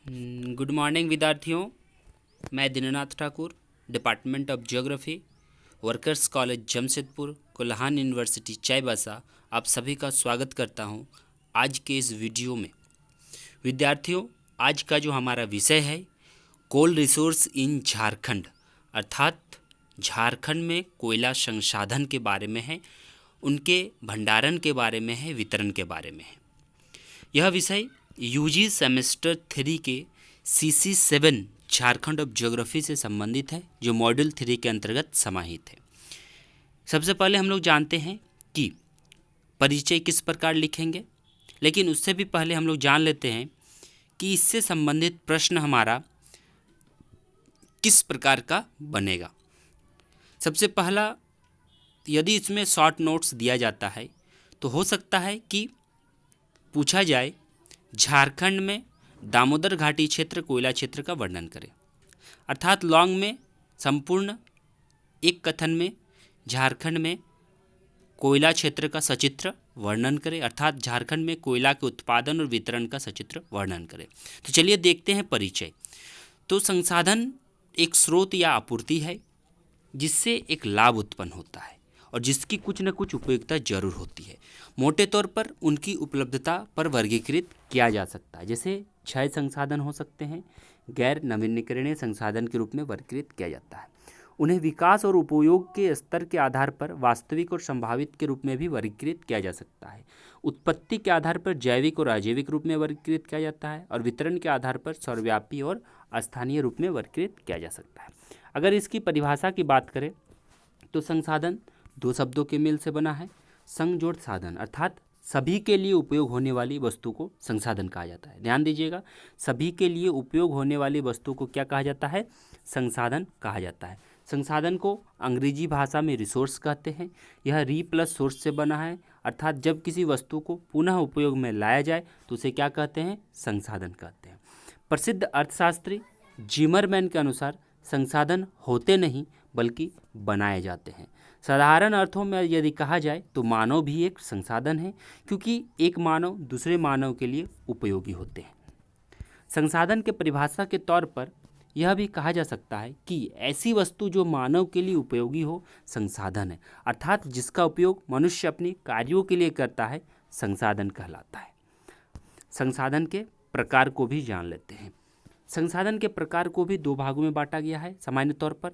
Good morning विद्यार्थियों। मैं Deenanath Thakur, department of geography, workers college Jamshedpur, Kolhan university Chaibasa, आप सभी का स्वागत करता हूं आज के इस वीडियो में। विद्यार्थियों, आज का जो हमारा विषय है कोल रिसोर्स इन झारखंड, अर्थात झारखंड में कोयला संसाधन के बारे में है, उनके भंडारण के बारे में है, वितरण के बारे में है। यह विषय यूजी सेमेस्टर 3 के CC7 झारखंड ऑफ ज्योग्राफी से संबंधित है, जो मॉड्यूल 3 के अंतर्गत समाहित है। सबसे पहले हम लोग जानते हैं कि परिचय किस प्रकार लिखेंगे, लेकिन उससे भी पहले हम लोग जान लेते हैं कि इससे संबंधित प्रश्न हमारा किस प्रकार का बनेगा। सबसे पहला, यदि इसमें शॉर्ट नोट्स दिया जाता है तो हो सकता है कि पूछा जाए झारखंड में दामोदर घाटी क्षेत्र कोयला क्षेत्र का वर्णन करें, अर्थात लॉन्ग में संपूर्ण एक कथन में झारखंड में कोयला क्षेत्र का सचित्र वर्णन करें, अर्थात झारखंड में कोयला के उत्पादन और वितरण का सचित्र वर्णन करें। तो चलिए देखते हैं परिचय। तो संसाधन एक स्रोत या आपूर्ति है जिससे एक लाभ उत्पन्न होता है और जिसकी कुछ न कुछ उपयोगिता जरूर होती है। मोटे तौर पर उनकी उपलब्धता पर वर्गीकृत किया जा सकता है। जैसे 6 संसाधन हो सकते हैं, गैर नवीनीकरणीय संसाधन के रूप में वर्गीकृत किया जाता है। उन्हें विकास और उपयोग के स्तर के आधार पर वास्तविक और संभावित के रूप में भी वर्गीकृत किया जा सकता है। उत्पत्ति के आधार पर जैविक और अजैविक रूप में वर्गीकृत किया जाता है और वितरण के आधार पर सर्वव्यापी और स्थानीय रूप में वर्गीकृत किया जा सकता है। अगर इसकी परिभाषा की बात करें तो संसाधन 2 शब्दों के मेल से बना है। संजोड़ साधन, अर्थात सभी के लिए उपयोग होने वाली वस्तु को संसाधन कहा जाता है। ध्यान दीजिएगा, सभी के लिए उपयोग होने वाली वस्तु को क्या कहा जाता है? संसाधन कहा जाता है। संसाधन को अंग्रेजी भाषा में रिसोर्स कहते हैं। यह री प्लस सोर्स से बना है, अर्थात जब किसी वस्तु को पुनः उपयोग में लाया जाए तो उसे क्या कहते हैं? संसाधन कहते हैं। प्रसिद्ध अर्थशास्त्री जिमरमैन के अनुसार संसाधन होते नहीं बल्कि बनाए जाते हैं। साधारण अर्थों में यदि कहा जाए तो मानव भी एक संसाधन है, क्योंकि एक मानव दूसरे मानव के लिए उपयोगी होते हैं। संसाधन के परिभाषा के तौर पर यह भी कहा जा सकता है कि ऐसी वस्तु जो मानव के लिए उपयोगी हो संसाधन है, अर्थात जिसका उपयोग मनुष्य अपने कार्यों के लिए करता है संसाधन कहलाता है। संसाधन के प्रकार को भी जान लेते हैं। संसाधन के प्रकार को भी 2 भागों में बांटा गया है सामान्य तौर पर,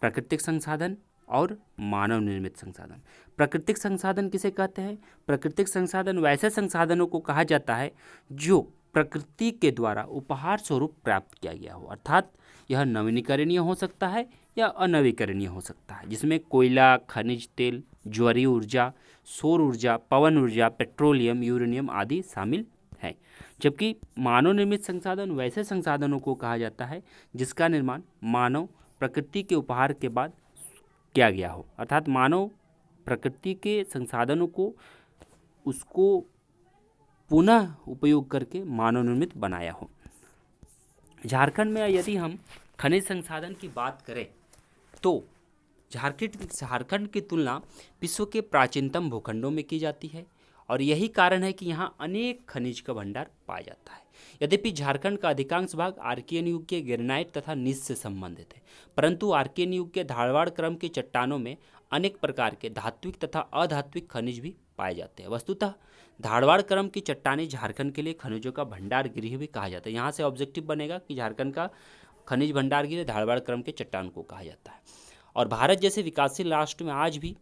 प्राकृतिक संसाधन और मानव निर्मित संसाधन। प्राकृतिक संसाधन किसे कहते हैं? प्राकृतिक संसाधन वैसे संसाधनों को कहा जाता है जो प्रकृति के द्वारा उपहार स्वरूप प्राप्त किया गया हो, अर्थात यह नवीनीकरणीय हो सकता है या अनवीकरणीय हो सकता है, जिसमें कोयला, खनिज तेल, ज्वारीय ऊर्जा, सौर ऊर्जा, पवन ऊर्जा, पेट्रोलियम, यूरेनियम आदि शामिल है। जबकि मानव निर्मित संसाधन वैसे संसाधनों को कहा जाता है जिसका निर्माण मानव प्रकृति के उपहार के बाद किया गया हो, अर्थात मानव प्रकृति के संसाधनों को उसको पुनः उपयोग करके मानव निर्मित बनाया हो। झारखंड में यदि हम खनिज संसाधन की बात करें तो झारखंड की तुलना विश्व के प्राचीनतम भूखंडों में की जाती है और यही कारण है कि यहाँ अनेक खनिज का भंडार पाया जाता है। यद्यपि झारखंड का अधिकांश भाग आर्कियन युग के ग्रेनाइट तथा नीस से संबंधित है, परंतु आर्कियन युग के धारवाड़ क्रम की चट्टानों में अनेक प्रकार के धात्विक तथा अधात्विक खनिज भी पाए जाते हैं। वस्तुतः धारवाड़ क्रम की चट्टानें झारखंड के लिए खनिजों का भंडार गृह भी कहा जाता है। यहाँ से ऑब्जेक्टिव बनेगा कि झारखंड का खनिज भंडार गृह धारवाड़ क्रम के चट्टान को कहा जाता है। और भारत जैसे विकासशील राष्ट्र में आज भी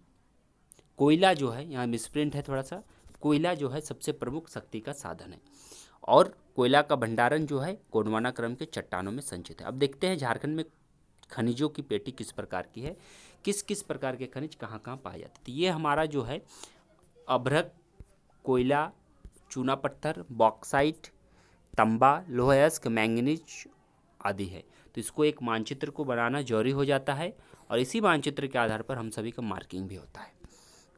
कोयला जो है, यहाँ मिसप्रिंट है थोड़ा सा, कोयला जो है सबसे प्रमुख शक्ति का साधन है और कोयला का भंडारण जो है गोंडवाना क्रम के चट्टानों में संचित है। अब देखते हैं झारखंड में खनिजों की पेटी किस प्रकार की है, किस किस प्रकार के खनिज कहाँ कहाँ पाए जाते हैं। तो ये हमारा जो है अभ्रक, कोयला, चूना पत्थर, बॉक्साइट, तांबा, लौह अयस्क, मैंगनीज आदि है। तो इसको एक मानचित्र को बनाना जरूरी हो जाता है और इसी मानचित्र के आधार पर हम सभी का मार्किंग भी होता है,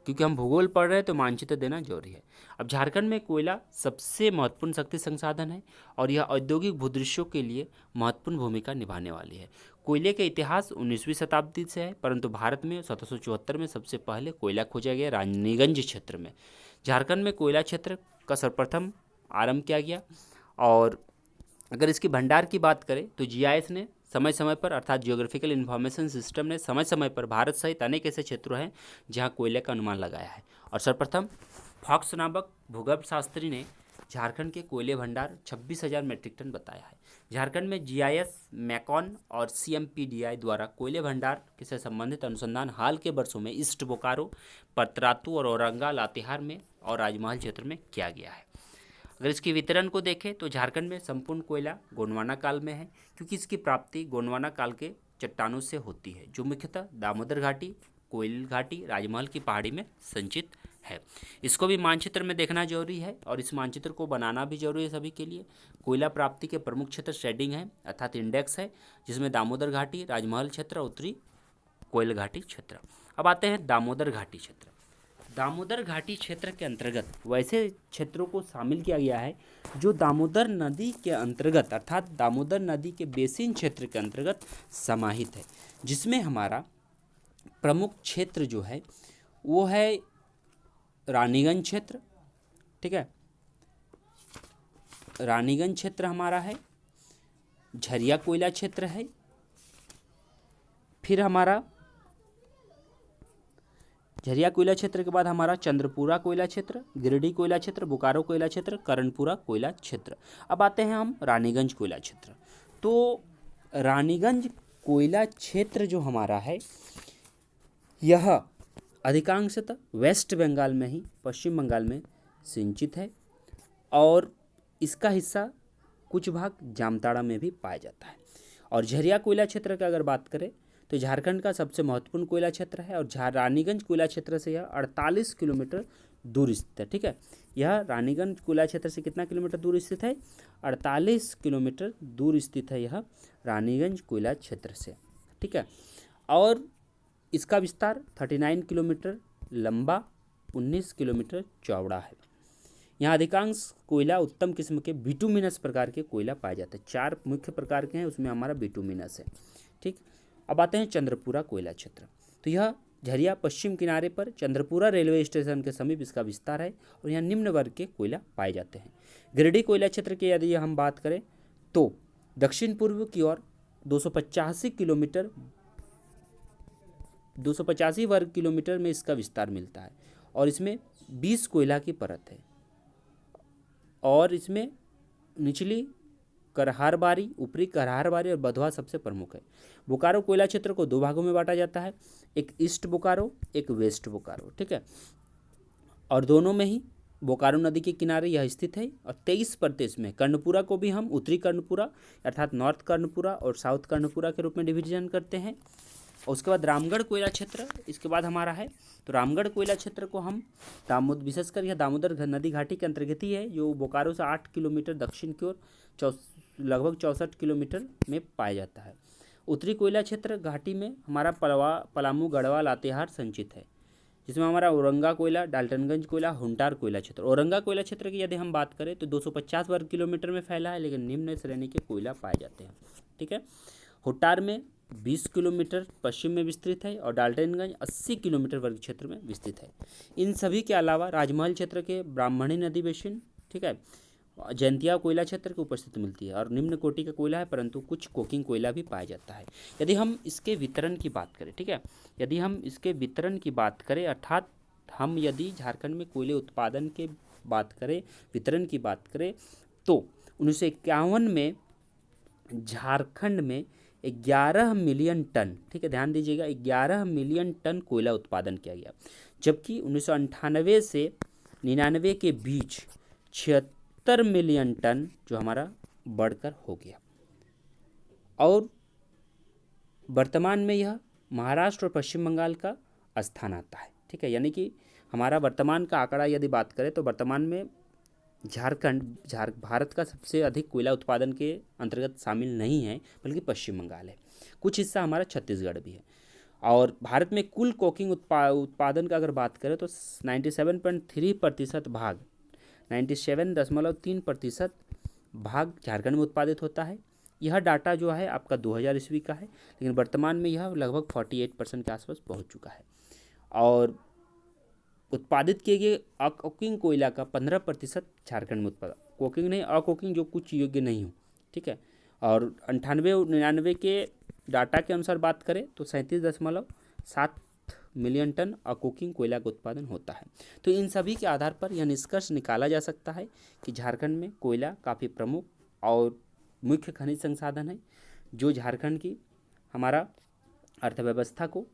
क्योंकि हम भूगोल पढ़ रहे हैं तो मानचित्र देना जरूरी है। अब झारखंड में कोयला सबसे महत्वपूर्ण शक्ति संसाधन है और यह औद्योगिक भूदृश्यों के लिए महत्वपूर्ण भूमिका निभाने वाली है। कोयले का इतिहास 19वीं शताब्दी से है, परंतु भारत में 1774 में सबसे पहले कोयला खोजा गया रानीगंज क्षेत्र में। झारखंड में कोयला क्षेत्र का सर्वप्रथम आरंभ किया गया और अगर इसकी भंडार की बात करें तो जीआईएस ने समय समय पर, अर्थात जियोग्राफिकल इंफॉर्मेशन सिस्टम ने समय समय पर भारत सहित अनेक ऐसे क्षेत्रों हैं जहां कोयले का अनुमान लगाया है। और सर्वप्रथम फॉक्स नामक भूगर्भ शास्त्री ने झारखंड के कोयले भंडार 26,000 मीट्रिक टन बताया है। झारखंड में जीआईएस, मैकॉन और सीएमपीडीआई द्वारा कोयले भंडार से संबंधित अनुसंधान हाल के वर्षों में ईस्ट बोकारो, पतरातू और औरंगा, लातेहार में और राजमहल क्षेत्र में किया गया है। अगर इसकी वितरण को देखें तो झारखंड में संपूर्ण कोयला गोंडवाना काल में है, क्योंकि इसकी प्राप्ति गोंडवाना काल के चट्टानों से होती है, जो मुख्यतः दामोदर घाटी, कोयल घाटी, राजमहल की पहाड़ी में संचित है। इसको भी मानचित्र में देखना जरूरी है और इस मानचित्र को बनाना भी जरूरी है सभी के लिए। कोयला प्राप्ति के प्रमुख क्षेत्र शेडिंग है, अर्थात इंडेक्स है, जिसमें दामोदर घाटी, राजमहल क्षेत्र, उत्तरी कोयल घाटी क्षेत्र। अब आते हैं दामोदर घाटी क्षेत्र। दामोदर घाटी क्षेत्र के अंतर्गत वैसे क्षेत्रों को शामिल किया गया है जो दामोदर नदी के अंतर्गत, अर्थात दामोदर नदी के बेसिन क्षेत्र के अंतर्गत समाहित है, जिसमें हमारा प्रमुख क्षेत्र जो है वो है रानीगंज क्षेत्र। ठीक है, रानीगंज क्षेत्र हमारा है, झरिया कोयला क्षेत्र है, फिर हमारा झरिया कोयला क्षेत्र के बाद हमारा चंद्रपुरा कोयला क्षेत्र, गिरिडीह कोयला क्षेत्र, बोकारो कोयला क्षेत्र, करणपुरा कोयला क्षेत्र। अब आते हैं हम रानीगंज कोयला क्षेत्र। तो रानीगंज कोयला क्षेत्र जो हमारा है यह अधिकांशतः वेस्ट बंगाल में ही, पश्चिम बंगाल में सिंचित है और इसका हिस्सा कुछ भाग जामताड़ा में भी पाया जाता है। और झरिया कोयला क्षेत्र की अगर बात करें तो झारखंड का सबसे महत्वपूर्ण कोयला क्षेत्र है और रानीगंज कोयला क्षेत्र से यह 48 किलोमीटर दूर स्थित है। ठीक है, यह रानीगंज कोयला क्षेत्र से कितना किलोमीटर दूर स्थित है? 48 किलोमीटर दूर स्थित है यह रानीगंज कोयला क्षेत्र से। ठीक है, और इसका विस्तार 39 किलोमीटर लंबा, 19 किलोमीटर चौड़ा है। यहाँ अधिकांश कोयला उत्तम किस्म के बिटुमिनस प्रकार के कोयला पाए जाते हैं। 4 मुख्य प्रकार के हैं, उसमें हमारा बिटुमिनस है। ठीक, अब आते हैं चंद्रपुरा कोयला क्षेत्र। तो यह झरिया पश्चिम किनारे पर चंद्रपुरा रेलवे स्टेशन के समीप इसका विस्तार है और यहाँ निम्न वर्ग के कोयला पाए जाते हैं। गिरिडीह कोयला क्षेत्र की यदि हम बात करें तो दक्षिण पूर्व की ओर 285 वर्ग किलोमीटर में इसका विस्तार मिलता है और इसमें 20 कोयला की परत है और इसमें निचली करहारबारी, ऊपरी करहारबारी और बधवा सबसे प्रमुख है। बोकारो कोयला क्षेत्र को 2 भागों में बांटा जाता है, एक ईस्ट बोकारो, एक वेस्ट बोकारो। ठीक है, और दोनों में ही बोकारो नदी के किनारे यह स्थित है और 23 प्रदेश में कर्णपुरा को भी हम उत्तरी कर्णपुरा अर्थात नॉर्थ कर्णपुरा और साउथ कर्णपुरा के रूप में डिवीजन करते हैं। और उसके बाद रामगढ़ कोयला क्षेत्र इसके बाद हमारा है। तो रामगढ़ कोयला क्षेत्र को हम विशेषकर यह दामोदर नदी घाटी के अंतर्गत ही है, जो बोकारो से 8 किलोमीटर दक्षिण की ओर लगभग 64 किलोमीटर में पाया जाता है। उत्तरी कोयला क्षेत्र घाटी में हमारा पलामू, गढ़वा, लातेहार संचित है, जिसमें हमारा औरंगा कोयला, डाल्टनगंज कोयला, हुंटार कोयला क्षेत्र। औरंगा कोयला क्षेत्र की यदि हम बात करें तो 250 वर्ग किलोमीटर में फैला है, लेकिन निम्न श्रेणी के कोयला पाए जाते हैं। ठीक है, हुंटार में 20 किलोमीटर पश्चिम में विस्तृत है और डाल्टनगंज 80 किलोमीटर वर्ग क्षेत्र में विस्तृत है। इन सभी के अलावा राजमहल क्षेत्र के ब्राह्मणी नदी बेसिन, ठीक है, जयंतिया कोयला क्षेत्र की उपस्थिति मिलती है और निम्न कोटि का कोयला है, परंतु कुछ कोकिंग कोयला भी पाया जाता है। यदि हम इसके वितरण की बात करें, ठीक है, यदि हम इसके वितरण की बात करें अर्थात हम यदि झारखंड में कोयले उत्पादन के बात करें, वितरण की बात करें, तो 1951 में झारखंड में 11 मिलियन टन, ठीक है, ध्यान दीजिएगा, 11 मिलियन टन कोयला उत्पादन किया गया, जबकि 1998 से 99 के बीच 76 मिलियन टन जो हमारा बढ़कर हो गया और वर्तमान में यह महाराष्ट्र और पश्चिम बंगाल का स्थान आता है। ठीक है, यानी कि हमारा वर्तमान का आंकड़ा यदि बात करें तो वर्तमान में झारखंड भारत का सबसे अधिक कोयला उत्पादन के अंतर्गत शामिल नहीं है, बल्कि पश्चिम बंगाल है। कुछ हिस्सा हमारा छत्तीसगढ़ भी है। और भारत में कुल कोकिंग उत्पादन का अगर बात करें तो 97.3% भाग 97.3% भाग झारखंड में उत्पादित होता है। यह डाटा जो है आपका 2000 ईस्वी का है, लेकिन वर्तमान में यह लगभग 48% के आसपास पहुंच चुका है। और उत्पादित किए गए अकोकिंग कोयला का 15% झारखंड में उत्पादन, कोकिंग नहीं, अकोकिंग जो कुछ योग्य नहीं हो, ठीक है। और 98-99 के डाटा के अनुसार बात करें तो 37.7 मिलियन टन अकोकिंग कोयला का उत्पादन होता है। तो इन सभी के आधार पर यह निष्कर्ष निकाला जा सकता है कि झारखंड में कोयला काफ़ी प्रमुख और मुख्य खनिज संसाधन है, जो झारखंड की हमारा अर्थव्यवस्था को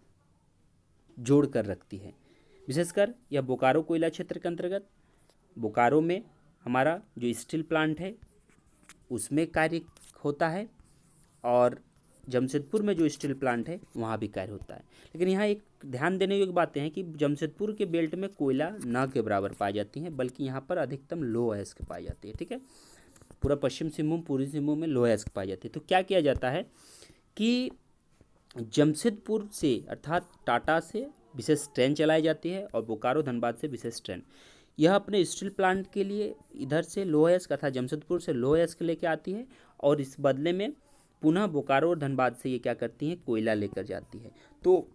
जोड़ कर रखती है। विशेषकर यह बोकारो कोयला क्षेत्र के अंतर्गत, बोकारो में हमारा जो स्टील प्लांट है उसमें कार्य होता है, और जमशेदपुर में जो स्टील प्लांट है वहाँ भी कार्य होता है। लेकिन यहाँ एक ध्यान देने योग्य बातें हैं कि जमशेदपुर के बेल्ट में कोयला न के बराबर पाई जाती हैं, बल्कि यहाँ पर अधिकतम लो अयस्क पाई जाती है। ठीक है, पूरा पश्चिम सिंहभूम, पूर्वी सिंहभूम में लो अयस्क पाई जाती है। तो क्या किया जाता है कि जमशेदपुर से अर्थात टाटा से विशेष ट्रेन चलाई जाती है और बोकारो धनबाद से विशेष ट्रेन, यह अपने स्टील प्लांट के लिए इधर से लो अयस्क अर्थात जमशेदपुर से लो अयस्क लेके आती है, और इस बदले में पुनः बोकारो और धनबाद से ये क्या करती हैं, कोयला लेकर जाती है। तो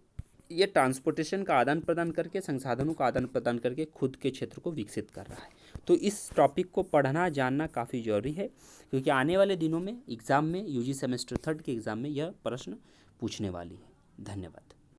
ये ट्रांसपोर्टेशन का आदान प्रदान करके, संसाधनों का आदान प्रदान करके खुद के क्षेत्र को विकसित कर रहा है। तो इस टॉपिक को पढ़ना जानना काफ़ी ज़रूरी है, क्योंकि आने वाले दिनों में एग्ज़ाम में, यूजी सेमेस्टर 3 के एग्ज़ाम में यह प्रश्न पूछने वाली है। धन्यवाद।